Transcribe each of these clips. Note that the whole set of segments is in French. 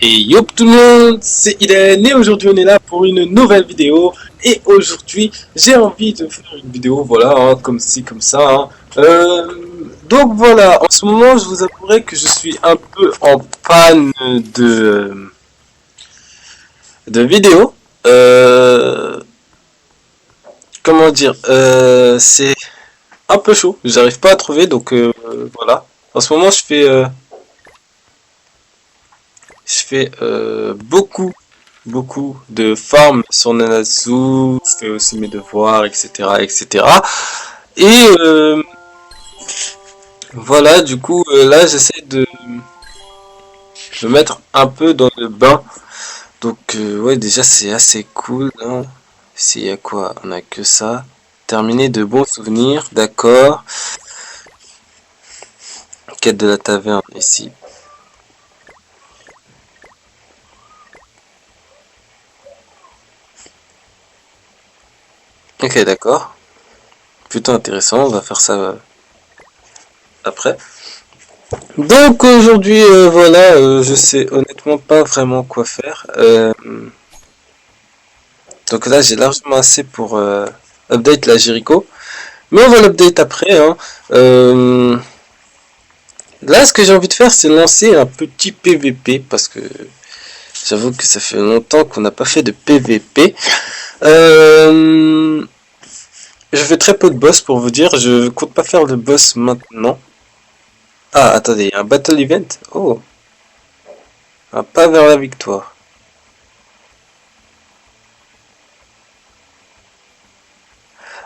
Et yo tout le monde, c'est Iden et aujourd'hui on est là pour une nouvelle vidéo. Et aujourd'hui j'ai envie de faire une vidéo, voilà, hein, comme ci, comme ça. Hein. Donc voilà, en ce moment je vous avouerai que je suis un peu en panne de vidéos. Comment dire, c'est un peu chaud, j'arrive pas à trouver donc voilà. En ce moment je fais beaucoup de farm sur Nanatsu, je fais aussi mes devoirs, etc., etc. Et voilà, du coup, là, j'essaie de me mettre un peu dans le bain. Donc, ouais, déjà, c'est assez cool. Hein. S'il y a quoi? On a que ça. Terminer de bons souvenirs, d'accord. Quête de la taverne, ici. Ok, d'accord. Plutôt intéressant, on va faire ça après. Donc aujourd'hui, voilà, je sais honnêtement pas vraiment quoi faire. Donc là, j'ai largement assez pour update la Jericho. Mais on va l'update après. Hein. Là, ce que j'ai envie de faire, c'est lancer un petit PVP. Parce que j'avoue que ça fait longtemps qu'on n'a pas fait de PVP. Je fais très peu de boss pour vous dire. Je compte pas faire de boss maintenant. Ah, attendez, un battle event? Oh, un pas vers la victoire.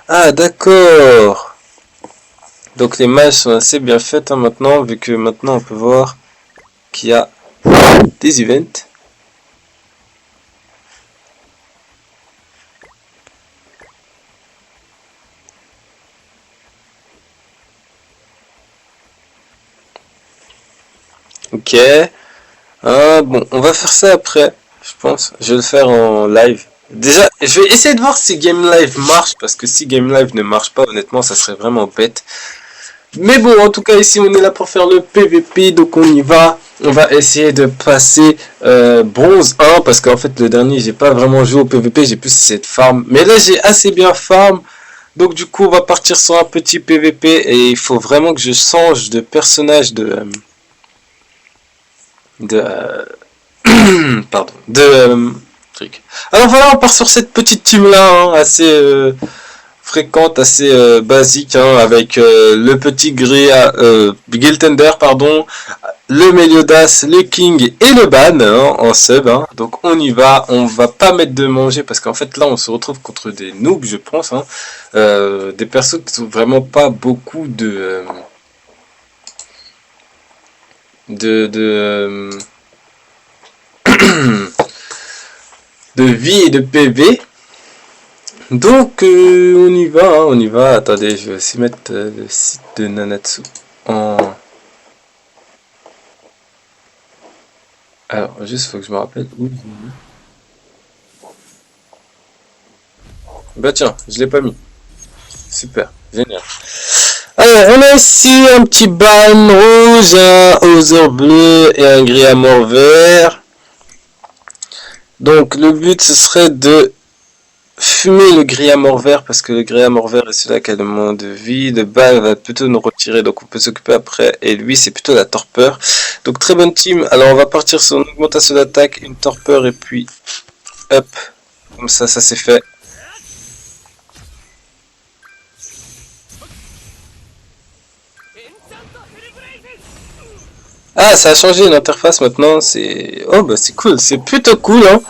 Ah, d'accord. Donc les mages sont assez bien faites hein, maintenant, vu que maintenant on peut voir qu'il y a des events. Ok. Ah, bon, on va faire ça après, je pense. Je vais le faire en live. Déjà, je vais essayer de voir si Game Live marche, parce que si Game Live ne marche pas, honnêtement, ça serait vraiment bête. Mais bon, en tout cas, ici, on est là pour faire le PVP, donc on y va. On va essayer de passer bronze 1, parce qu'en fait, le dernier, j'ai pas vraiment joué au PVP, j'ai plus cette farm. Mais là, j'ai assez bien farm. Donc du coup, on va partir sur un petit PVP, et il faut vraiment que je change de personnage de pardon, truc. Alors voilà, on part sur cette petite team là, hein, assez fréquente, assez basique, hein, avec le petit Giltender, pardon, le Meliodas, le King et le Ban hein, en sub. Hein. Donc on y va, on va pas mettre de manger parce qu'en fait là on se retrouve contre des noobs, je pense, hein, des persos qui sont vraiment pas beaucoup de de vie et de PV. Donc on y va, hein, on y va. Attendez, je vais aussi mettre le site de Nanatsu en... Alors, juste faut que je me rappelle où. Bah tiens, je l'ai pas mis. Super, génial. Alors, on a ici un petit ban rouge, un Other bleu et un gris amour vert. Donc le but ce serait de fumer le gris amour vert parce que le gris amour vert est celui-là qui a le moins de vie. Le bal va plutôt nous retirer donc on peut s'occuper après. Et lui c'est plutôt la torpeur. Donc très bonne team. Alors on va partir sur une augmentation d'attaque, une torpeur et puis hop. Comme ça c'est fait. Ah ça a changé l'interface maintenant. C'est oh bah c'est cool. C'est plutôt cool hein.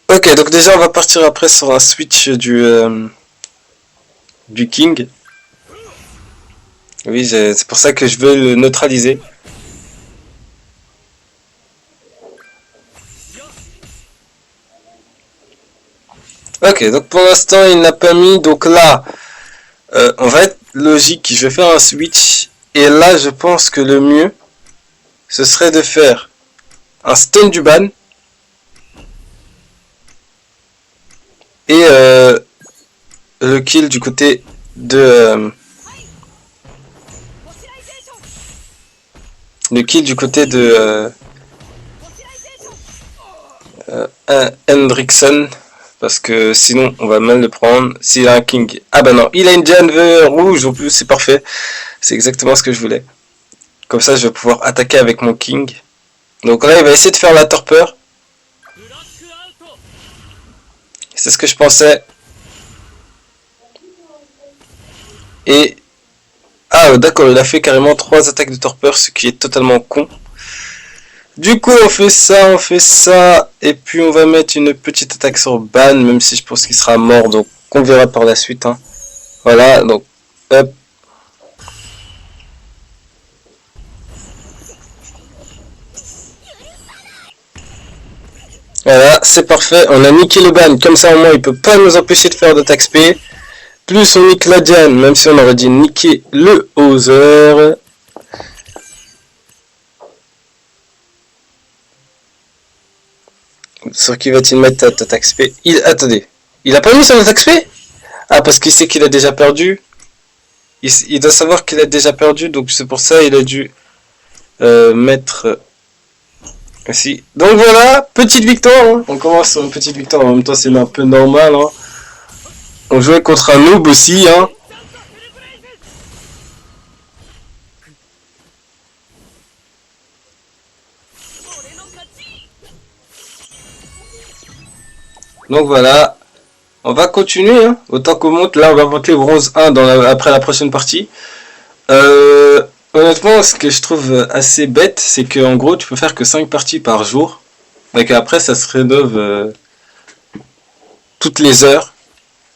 Ok donc déjà on va partir après sur un switch du King. Oui, c'est pour ça que je veux le neutraliser. Ok, donc pour l'instant il n'a pas mis, donc là, on va être logique, je vais faire un switch, et là je pense que le mieux, ce serait de faire un stun du ban, et le kill du côté de... le kill du côté de Hendrickson. Parce que sinon, on va mal le prendre. S'il a un king... Ah bah non, il a une Diane rouge en plus, c'est parfait. C'est exactement ce que je voulais. Comme ça, je vais pouvoir attaquer avec mon king. Donc là, il va essayer de faire la torpeur. C'est ce que je pensais. Et... Ah d'accord, il a fait carrément 3 attaques de torpeur, ce qui est totalement con. Du coup, on fait ça, et puis on va mettre une petite attaque sur Ban, même si je pense qu'il sera mort, donc on verra par la suite. Hein. Voilà, donc, hop. Voilà, c'est parfait, on a niqué le Ban, comme ça au moins il peut pas nous empêcher de faire d'attaque SP. Plus on nique la Diane, même si on aurait dit niquer le Hauser. Sur qui va-t-il mettre ta attaque SP? Attendez, il a pas mis son attaque SP? Ah, parce qu'il sait qu'il a déjà perdu. Il doit savoir qu'il a déjà perdu, donc c'est pour ça qu'il a dû mettre... Ici. Donc voilà, petite victoire. Hein. On commence sur une petite victoire, en même temps c'est un peu normal. Hein. On jouait contre un noob aussi. Hein. Donc voilà, on va continuer, hein. Autant qu'on monte. Là, on va monter bronze 1 après la prochaine partie. Honnêtement, ce que je trouve assez bête, c'est que en gros, tu peux faire que 5 parties par jour. Et qu'après, ça se rénove toutes les heures.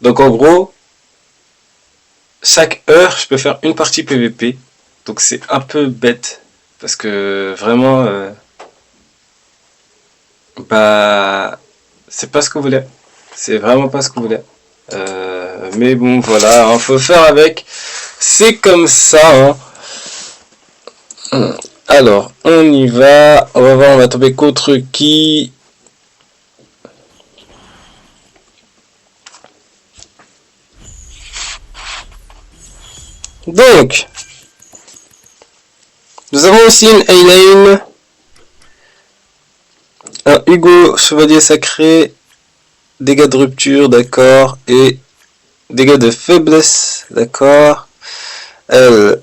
Donc en gros, chaque heure, je peux faire une partie PVP. Donc c'est un peu bête. Parce que vraiment... bah... C'est pas ce qu'on voulait. C'est vraiment pas ce qu'on voulait. Mais bon, voilà, hein, faut faire avec. C'est comme ça. Hein. Alors, on y va. On va voir, on va tomber contre qui. Donc, nous avons aussi une A-Lane. Un Hugo, chevalier sacré, dégâts de rupture, d'accord, et dégâts de faiblesse, d'accord. Elle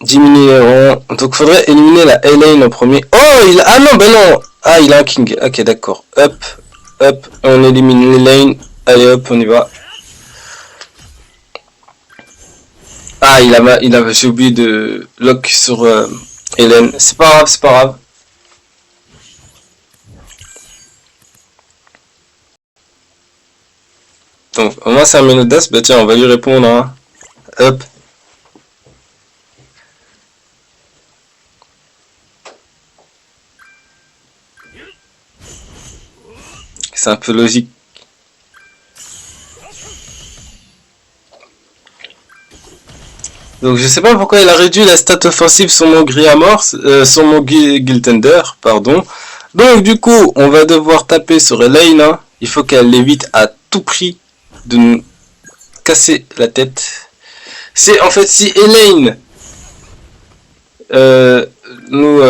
diminue les rangs, donc faudrait éliminer la A-Lane en premier. Oh, ah non, ben non. Ah, il a un king, ok, d'accord. Hop, hop, on élimine les lanes. Allez hop, on y va. Ah, j'ai oublié de lock sur Hélène. C'est pas grave, c'est pas grave. Donc, au moins c'est un Ménodas, bah tiens, on va lui répondre, hein. Hop. C'est un peu logique. Donc je sais pas pourquoi il a réduit la stat offensive sur mon Griamor, sur mon Giltender, pardon. Donc du coup, on va devoir taper sur Elaine, hein. Il faut qu'elle évite à tout prix de nous casser la tête. C'est en fait si Elaine nous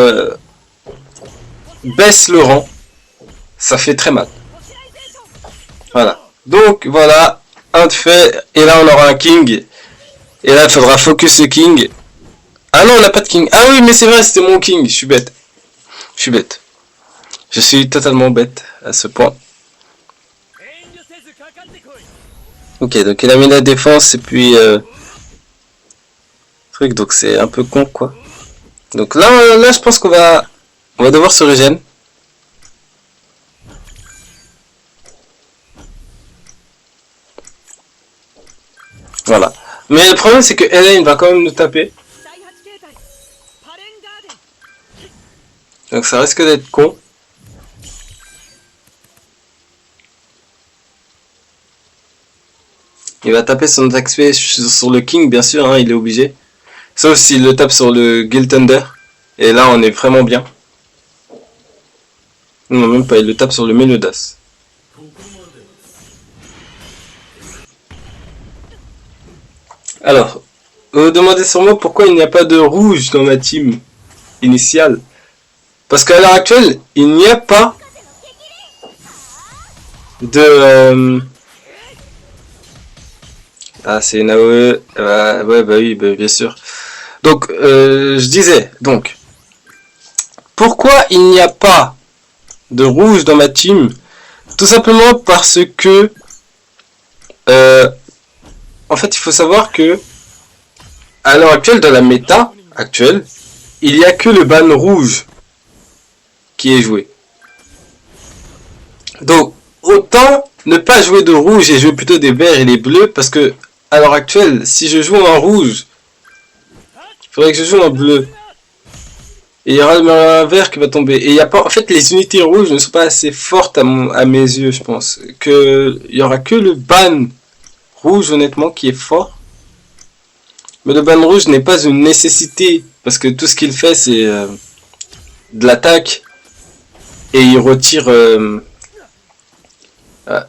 baisse le rang, ça fait très mal. Voilà. Donc voilà, un de fait, et là on aura un king. Et là il faudra focus le king. Ah non, on n'a pas de king. Ah oui, mais c'est vrai, c'était mon king, je suis bête. Je suis bête. Je suis totalement bête à ce point. Ok, donc il a mis la défense et puis... truc, donc c'est un peu con quoi. Donc là je pense qu'on va... On va devoir se régénérer. Voilà. Mais le problème c'est que Elaine va quand même nous taper. Donc ça risque d'être con. Il va taper son attaque sur le king, bien sûr, hein, il est obligé. Sauf s'il le tape sur le Giltender. Et là, on est vraiment bien. Non, même pas, il le tape sur le Ménodas. Alors, vous vous demandez sûrement pourquoi il n'y a pas de rouge dans ma team. initial. Parce qu'à l'heure actuelle, il n'y a pas de... Ah, c'est une AOE. Ouais, bah oui, bah, bien sûr. Donc, je disais, donc, pourquoi il n'y a pas de rouge dans ma team? Tout simplement parce que, en fait, il faut savoir que, à l'heure actuelle, dans la méta actuelle, il n'y a que le ban rouge qui est joué. Donc, autant ne pas jouer de rouge et jouer plutôt des verts et des bleus, parce que, à l'heure actuelle, si je joue en rouge, il faudrait que je joue en bleu. Et il y aura le vert qui va tomber. Et il y a pas, en fait, les unités rouges ne sont pas assez fortes à mes yeux, je pense. Il y aura que le ban rouge, honnêtement, qui est fort. Mais le ban rouge n'est pas une nécessité, parce que tout ce qu'il fait, c'est de l'attaque. Et il retire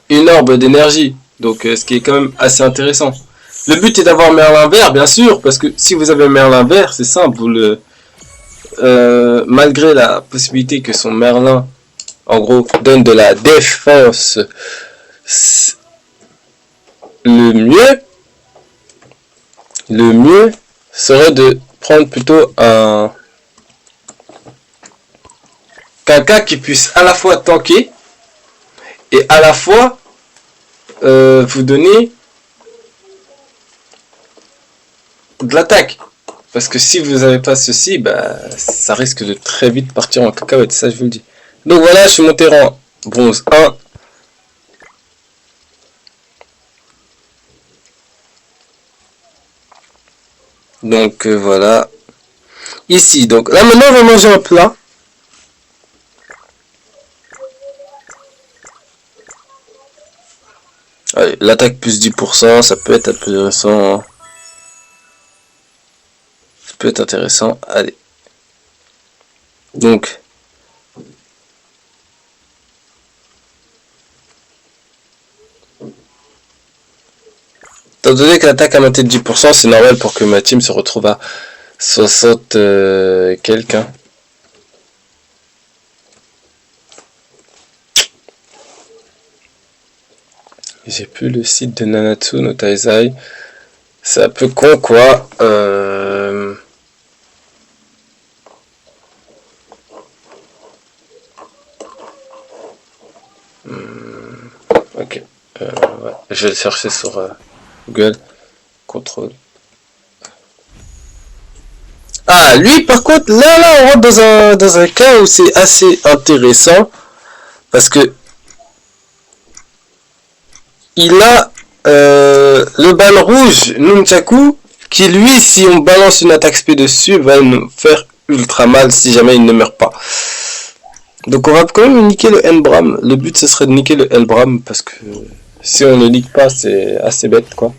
une orbe d'énergie. Donc, ce qui est quand même assez intéressant. Le but est d'avoir Merlin vert, bien sûr, parce que si vous avez Merlin vert, c'est simple, vous le... malgré la possibilité que son Merlin, en gros, donne de la défense, le mieux serait de prendre plutôt quelqu'un qui puisse à la fois tanker et à la fois vous donner de l'attaque. Parce que si vous n'avez pas ceci, bah, ça risque de très vite partir en cacahuète, ça je vous le dis. Donc voilà, je suis monté en bronze 1. Donc voilà. Ici, donc là maintenant on va manger un plat. Allez, l'attaque plus 10%, ça peut être intéressant. Ça peut être intéressant. Allez. Donc. Étant donné que l'attaque a monté de 10%, c'est normal pour que ma team se retrouve à 60 quelques. Hein. J'ai plus le site de Nanatsu no Taizai. C'est un peu con quoi. Ok. Ouais. Je vais le chercher sur Google. Contrôle. Ah, lui par contre, là on rentre dans un cas où c'est assez intéressant. Parce que il a le ban rouge Nunchaku qui lui, si on balance une attaque spé dessus, va nous faire ultra mal si jamais il ne meurt pas. Donc on va quand même niquer le Enbram. Le but ce serait de niquer le Enbram parce que si on ne nique pas c'est assez bête quoi.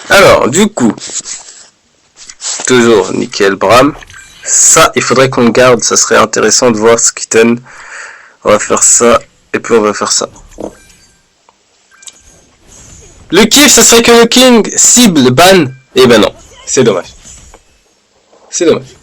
Alors, du coup, toujours nickel Bram. Ça, il faudrait qu'on garde, ça serait intéressant de voir ce qui donne. On va faire ça, et puis on va faire ça. Le kiff, ça serait que le king cible ban. Et ben non, c'est dommage. C'est dommage.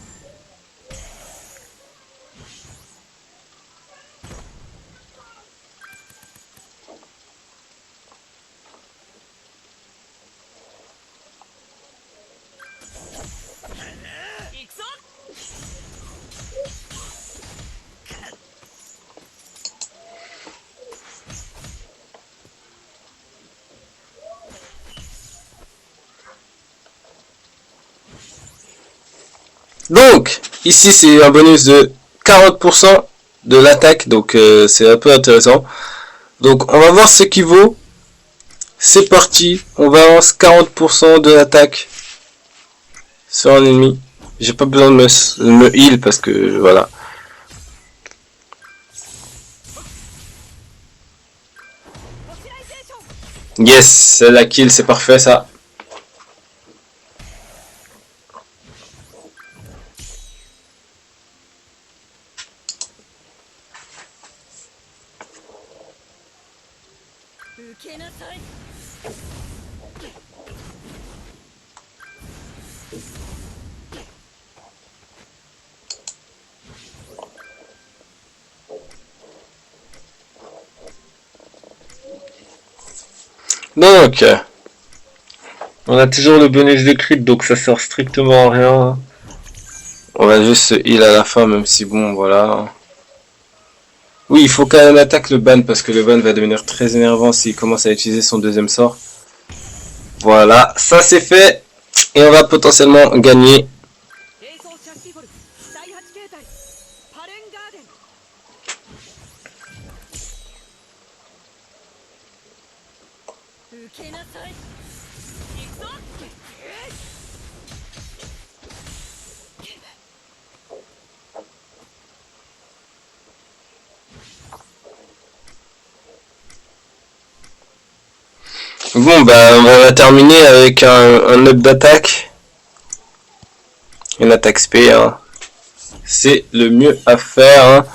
Donc, ici c'est un bonus de 40% de l'attaque, donc c'est un peu intéressant. Donc on va voir ce qui vaut. C'est parti, on balance 40% de l'attaque sur un ennemi. J'ai pas besoin de me heal parce que voilà. Yes, c'est la kill, c'est parfait ça. Donc, on a toujours le bonus de crit, donc ça sert strictement à rien. On va juste se heal à la fin, même si bon, voilà. Oui, il faut quand même attaquer le ban, parce que le ban va devenir très énervant s'il commence à utiliser son deuxième sort. Voilà, ça c'est fait. Et on va potentiellement gagner. Bon, bah, on va terminer avec un up d'attaque. Une attaque SP, hein. C'est le mieux à faire, hein.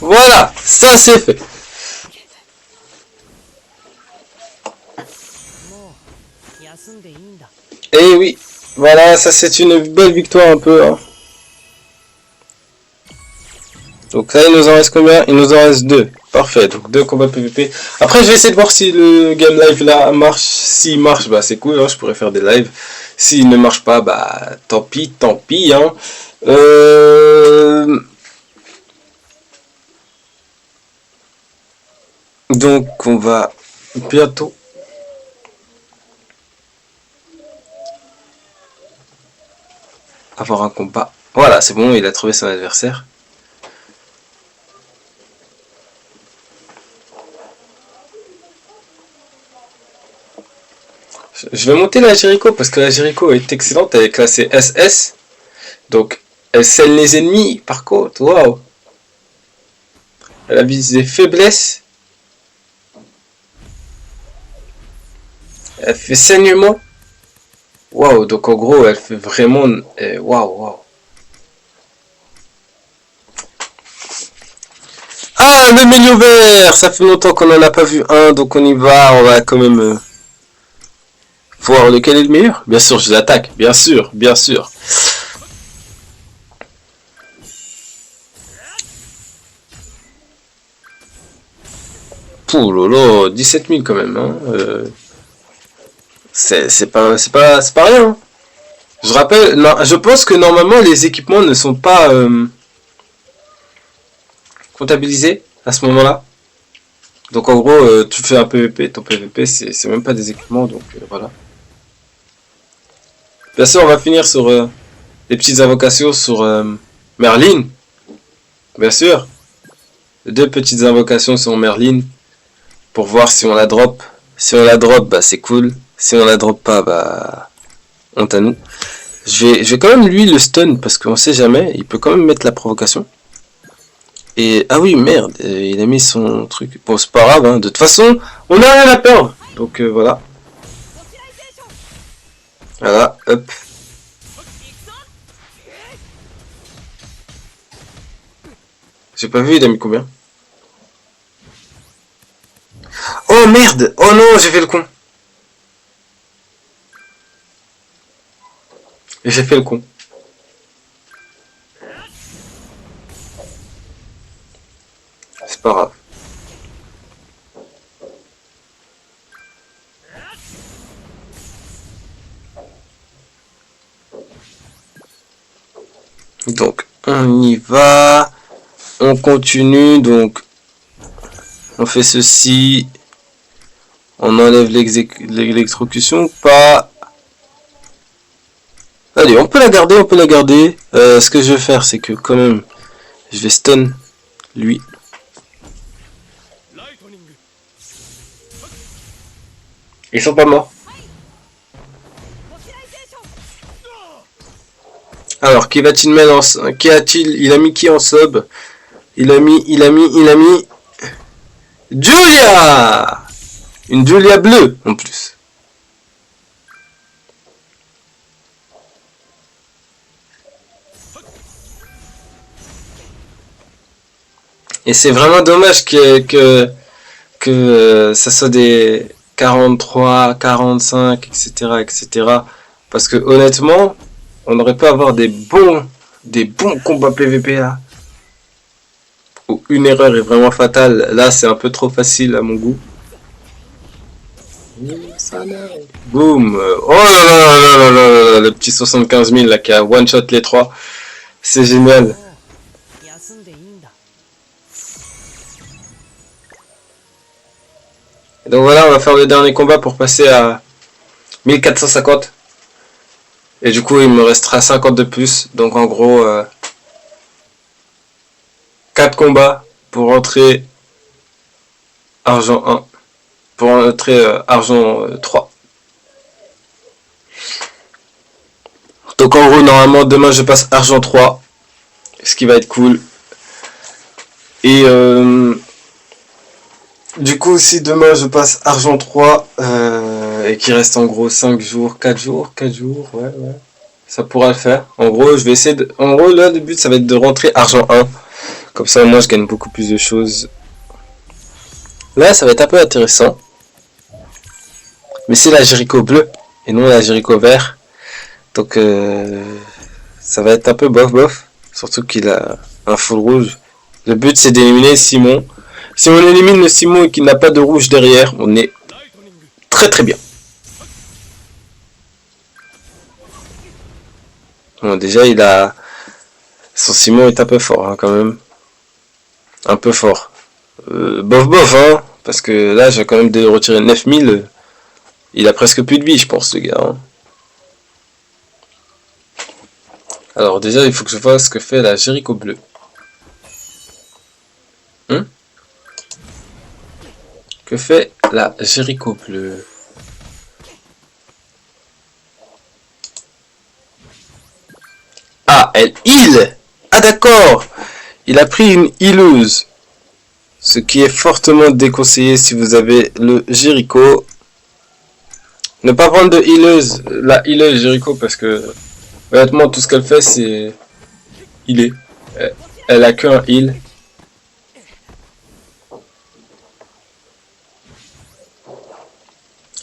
Voilà, ça c'est fait. Et oui, voilà, ça c'est une belle victoire un peu, hein. Donc là, il nous en reste combien? Il nous en reste 2. Parfait, donc 2 combats PVP. Après, je vais essayer de voir si le game live là marche. S'il marche, bah c'est cool, hein, je pourrais faire des lives. S'il ne marche pas, bah tant pis, hein. Donc on va bientôt avoir un combat. Voilà, c'est bon, il a trouvé son adversaire. Je vais monter la Jericho parce que la Jericho est excellente, elle est classée SS. Donc elle scelle les ennemis, par contre, waouh. Elle a visé faiblesse. Elle fait saignement. Waouh, donc en gros, elle fait vraiment... Waouh. Ah, le milieu vert. Ça fait longtemps qu'on en a pas vu un, donc on y va. On va quand même voir lequel est le meilleur. Bien sûr, je l'attaque. Bien sûr. Pouh lolo, 17 000 quand même. Hein. C'est pas rien. Hein. Je rappelle, non, je pense que normalement les équipements ne sont pas comptabilisés à ce moment-là. Donc en gros, tu fais un PVP, ton PVP c'est même pas des équipements, donc voilà. Bien sûr, on va finir sur les petites invocations sur Merlin, bien sûr. 2 petites invocations sur Merlin pour voir si on la drop. Si on la drop, bah c'est cool. Si on la drop pas, bah honte à nous. Je vais quand même lui le stun parce qu'on sait jamais, il peut quand même mettre la provocation. Et ah oui merde, il a mis son truc. Bon c'est pas grave, hein. De toute façon, on a rien à perdre. Donc voilà. Voilà, hop. J'ai pas vu, il a mis combien? Oh merde! Oh non, j'ai fait le con. J'ai fait le con. C'est pas grave. Donc, on y va. On continue. Donc, on fait ceci. On enlève l'électrocution ou pas? Allez, on peut la garder. Ce que je vais faire, c'est que quand même, je vais stun lui. Ils sont pas morts. Alors, qui va-t-il mettre en... Qui a-t-il... Il a mis qui en sub? Il a mis... Julia! Une Julia bleue, en plus. Et c'est vraiment dommage que ça soit des 43, 45, etc., etc. Parce que honnêtement, on aurait pu avoir des bons combats PVP là. Où une erreur est vraiment fatale. Là, c'est un peu trop facile à mon goût. Boum. Oh là là là là là là, le petit 75 000 là qui a one shot les trois. C'est génial. Donc voilà, on va faire le dernier combat pour passer à 1450. Et du coup, il me restera 50 de plus. Donc en gros, 4 combats pour rentrer argent 1. Pour rentrer argent 3. Donc en gros, normalement, demain, je passe argent 3. Ce qui va être cool. Et du coup, si demain je passe argent 3 et qu'il reste en gros 5 jours, 4 jours, ouais, ça pourra le faire. En gros, je vais essayer de... En gros, là, le but, ça va être de rentrer argent 1. Comme ça, moi, je gagne beaucoup plus de choses. Là, ça va être un peu intéressant. Mais c'est la Jericho bleue et non la Jericho vert. Donc, ça va être un peu bof. Surtout qu'il a un full rouge. Le but, c'est d'éliminer Simon. Si on élimine le Simon et qu'il n'a pas de rouge derrière, on est très bien. Bon, déjà, il a... Son Simon est un peu fort, hein, quand même. Un peu fort. Bof, hein. Parce que là, j'ai quand même de retirer 9000. Il a presque plus de vie, je pense, le gars. Hein. Alors, déjà, il faut que je vois ce que fait la Jericho bleue. Que fait la Jericho bleue? Ah, elle heal. Ah d'accord. Il a pris une healeuse. Ce qui est fortement déconseillé si vous avez le Jericho. Ne pas prendre de healeuse, la healeuse Jericho, parce que honnêtement tout ce qu'elle fait c'est healer. Elle a qu'un heal.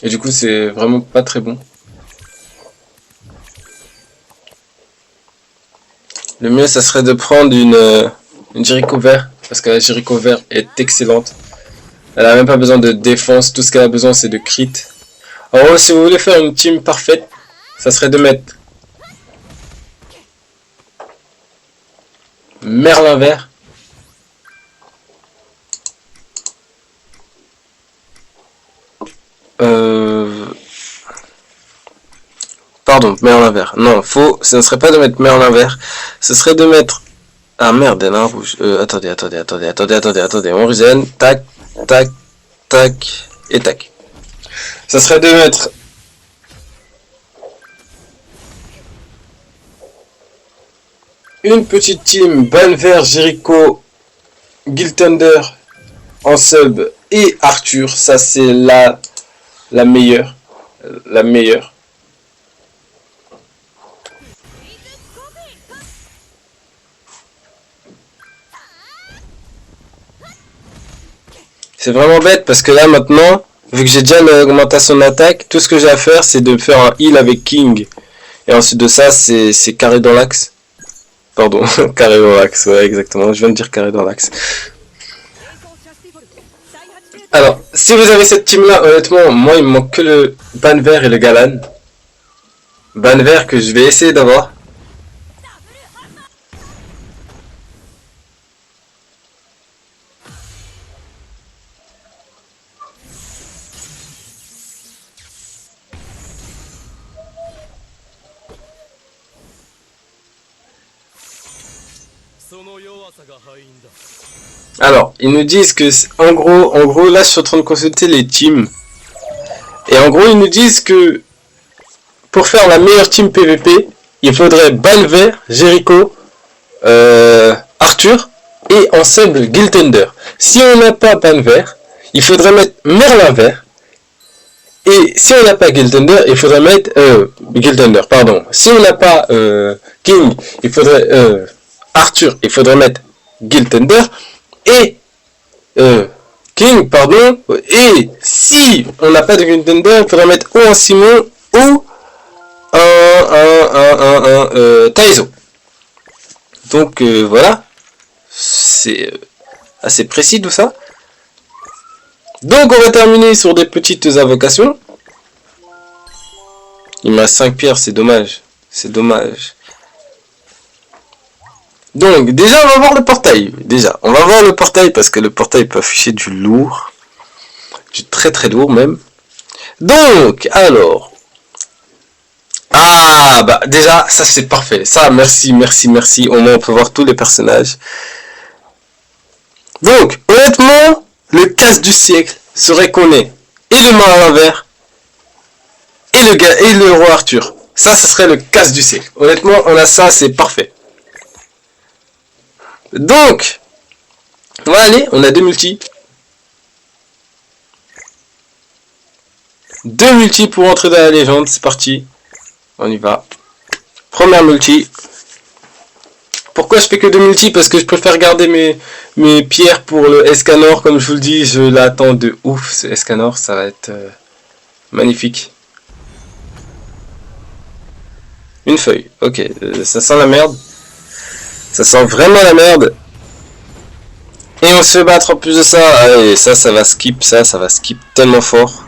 Et du coup c'est vraiment pas très bon. Le mieux ça serait de prendre une Jericho vert, parce que la Jericho vert est excellente. Elle a même pas besoin de défense, tout ce qu'elle a besoin c'est de crit. En gros, si vous voulez faire une team parfaite, ça serait de mettre Merlin vert, pardon, Merlin vert. Non, ce ne serait pas de mettre Merlin vert, ce serait de mettre... Ah merde, elle a un rouge. Attendez. On reset, tac, et tac. Ça serait de mettre... une petite team, Banvert, Jericho, Guild Thunder en sub et Arthur. Ça c'est la meilleure. La meilleure. C'est vraiment bête parce que là maintenant, vu que j'ai déjà l'augmentation d'attaque, tout ce que j'ai à faire c'est de faire un heal avec King. Et ensuite de ça c'est carré dans l'axe. Pardon, carré dans l'axe, ouais exactement, je viens de dire carré dans l'axe. Alors, si vous avez cette team là, honnêtement, moi il me manque que le Banvert et le Galan. Banvert que je vais essayer d'avoir. Alors, ils nous disent que, en gros, là, je suis en train de consulter les teams. Et en gros, ils nous disent que, pour faire la meilleure team PVP, il faudrait balle vert, Jericho, Arthur et ensemble Giltender. Si on n'a pas balle vert, il faudrait mettre Merlin vert. Et si on n'a pas Giltender, il faudrait mettre Giltender, pardon. Si on n'a pas King, il faudrait Arthur, il faudrait mettre Giltender et King, pardon. Et si on n'a pas de Giltender, il faudrait mettre ou un Simon ou un Taizo. Donc voilà, c'est assez précis tout ça. Donc on va terminer sur des petites invocations. Il me reste 5 pierres, c'est dommage. C'est dommage. Donc déjà on va voir le portail. Déjà, on va voir le portail parce que le portail peut afficher du lourd. Du très très lourd même. Donc, alors. Ah bah déjà, ça c'est parfait. Ça, merci, merci, merci. Au moins on peut voir tous les personnages. Donc, honnêtement, le casse du siècle serait qu'on ait et le marin vert et le roi Arthur. Ça serait le casse du siècle. Honnêtement, on a ça, c'est parfait. Donc, on va aller, on a deux multis. Deux multis pour entrer dans la légende, c'est parti. On y va. Première multi. Pourquoi je fais que deux multi? Parce que je préfère garder mes pierres pour le Escanor. Comme je vous le dis, je l'attends de ouf, ce Escanor. Ça va être magnifique. Une feuille. Ok, ça sent la merde. Ça sent vraiment la merde. Et on se fait battre en plus de ça. Allez, ça va skip. Ça va skip tellement fort.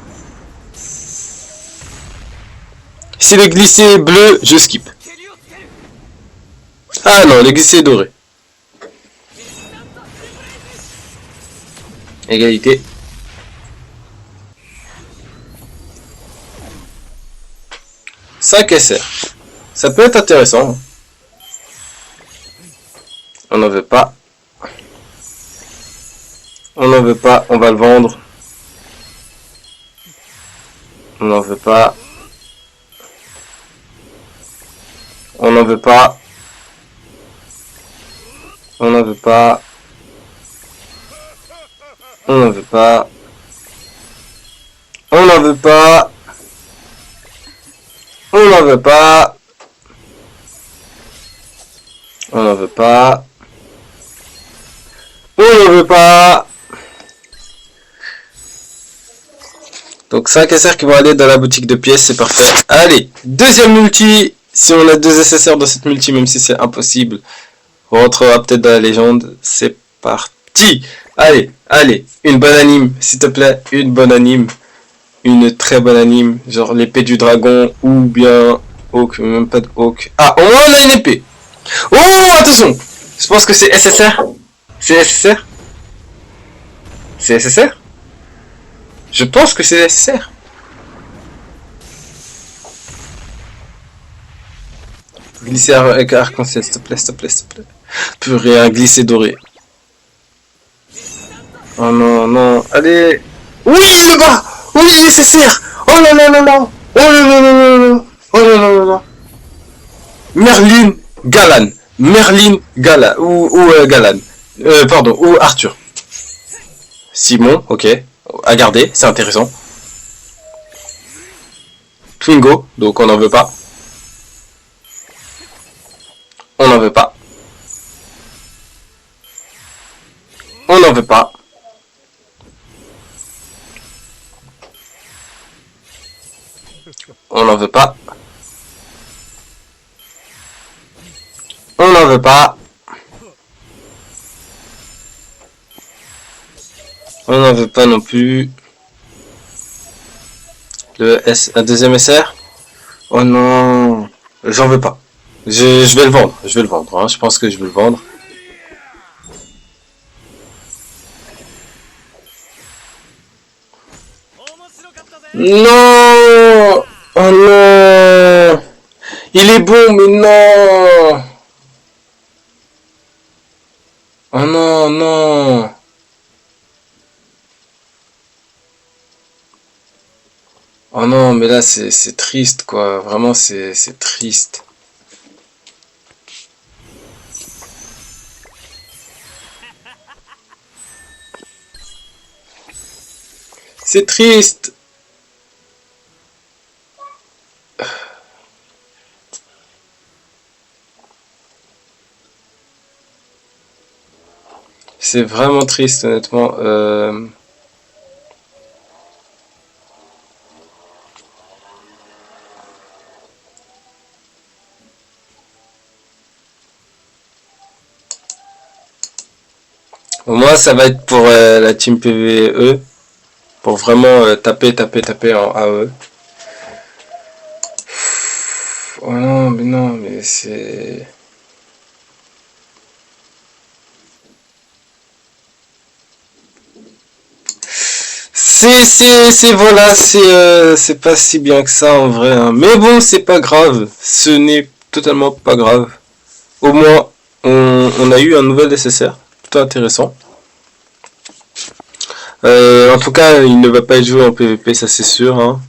Si le glissé est bleu, je skip. Ah non, le glissé est doré. Égalité. Cinq SR. Ça peut être intéressant. On n'en veut pas. On n'en veut pas, on va le vendre. On n'en veut pas. On n'en veut pas. On n'en veut pas. On n'en veut pas. On n'en veut pas. On n'en veut pas. On n'en veut pas. On n'en veut pas. Donc 5 SR qui vont aller dans la boutique de pièces, c'est parfait. Allez, deuxième multi. Si on a deux SSR dans cette multi, même si c'est impossible, on rentrera peut-être dans la légende. C'est parti. Allez, allez, une bonne anime, s'il te plaît, une bonne anime. Une très bonne anime, genre l'épée du dragon, ou bien Hawk, même pas de Hawk. Ah, au moins on a une épée. Oh, attention. Je pense que c'est SSR. C'est SSR. C'est SSR. Je pense que c'est SSR. Glisser avec arc-en-ciel, s'il te plaît, s'il te plaît, s'il te plaît. Purée, un glissé doré. Oh non, non, allez. Oui, le bas. Oui, SSR. Oh là là là là. Oh là là là là là. Oh là là là là. Merlin Galan. Merlin Galan. Ou Galan. Pardon, ou Arthur. Simon, ok. À garder, c'est intéressant. Twingo, donc on n'en veut pas. On n'en veut pas. On n'en veut pas. On n'en veut pas. On n'en veut pas. On n'en veut pas non plus. Un deuxième SR. Oh non. J'en veux pas. Je vais le vendre. Je vais le vendre. Hein. Je pense que je vais le vendre. Non. Oh non. Il est bon, mais non. Oh non, non. Oh non, mais là c'est triste quoi. Vraiment c'est triste. C'est triste. C'est vraiment triste, honnêtement. Moi, ça va être pour la team PvE. Pour vraiment taper en AE. Oh non, mais c'est... Voilà, c'est pas si bien que ça en vrai, hein. Mais bon, c'est pas grave. Ce n'est totalement pas grave. Au moins, on a eu un nouvel nécessaire. Plutôt intéressant. En tout cas, il ne va pas être joué en PvP, ça c'est sûr, hein.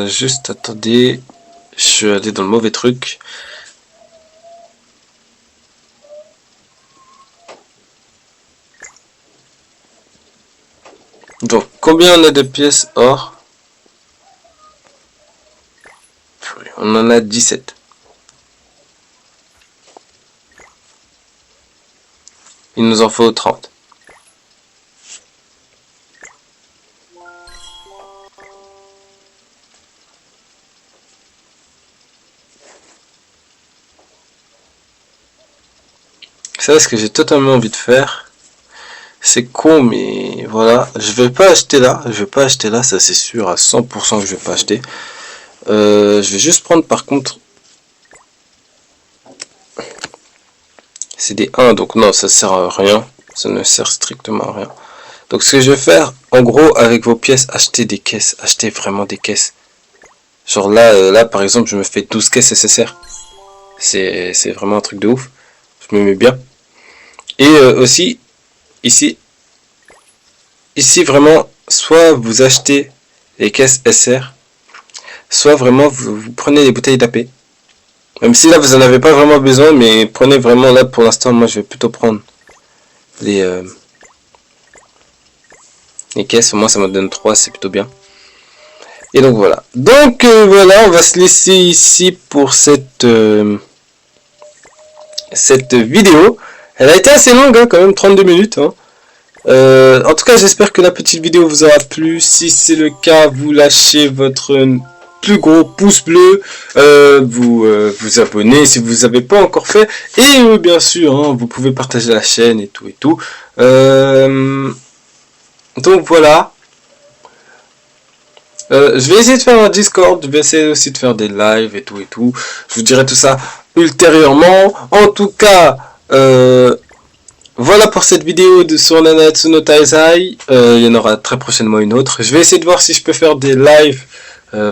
Juste, attendez. Je suis allé dans le mauvais truc. Donc, combien on a de pièces or? On en a 17. Il nous en faut 30. C'est ce que j'ai totalement envie de faire. C'est con, mais voilà. Je vais pas acheter là. Ça c'est sûr à 100% que je vais pas acheter. Je vais juste prendre par contre. C'est des 1, donc non, ça sert à rien. Ça ne sert strictement à rien. Donc ce que je vais faire, en gros, avec vos pièces, acheter des caisses. Acheter vraiment des caisses. Genre là par exemple, je me fais 12 caisses SSR. C'est vraiment un truc de ouf. Je me mets bien. Et aussi, ici vraiment, soit vous achetez les caisses SR, soit vraiment vous prenez les bouteilles d'AP. Même si là vous en avez pas vraiment besoin, mais prenez vraiment là pour l'instant, moi je vais plutôt prendre les caisses, au moins ça me donne 3, c'est plutôt bien. Et donc voilà. Donc voilà, on va se laisser ici pour cette vidéo. Elle a été assez longue, hein, quand même, 32 minutes. Hein. En tout cas, j'espère que la petite vidéo vous aura plu. Si c'est le cas, vous lâchez votre plus gros pouce bleu, vous abonnez si vous n'avez pas encore fait. Et bien sûr, hein, vous pouvez partager la chaîne et tout et tout. Donc voilà. Je vais essayer de faire un Discord, je vais essayer aussi de faire des lives et tout et tout. Je vous dirai tout ça ultérieurement. En tout cas, voilà pour cette vidéo sur Nanatsu no Taizai. Il y en aura très prochainement une autre. Je vais essayer de voir si je peux faire des lives.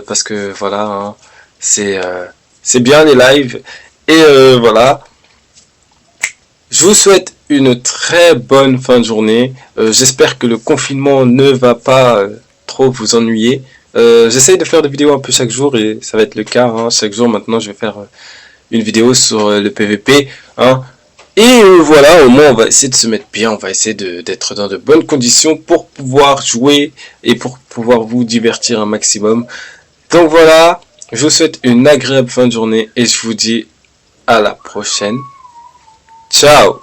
Parce que voilà, hein, c'est bien les lives. Et voilà. Je vous souhaite une très bonne fin de journée. J'espère que le confinement ne va pas trop vous ennuyer. J'essaye de faire des vidéos un peu chaque jour et ça va être le cas. Hein. Chaque jour maintenant je vais faire une vidéo sur le PVP. Hein. Et voilà, au moins on va essayer de se mettre bien, on va essayer d'être dans de bonnes conditions pour pouvoir jouer et pour pouvoir vous divertir un maximum. Donc voilà, je vous souhaite une agréable fin de journée et je vous dis à la prochaine. Ciao!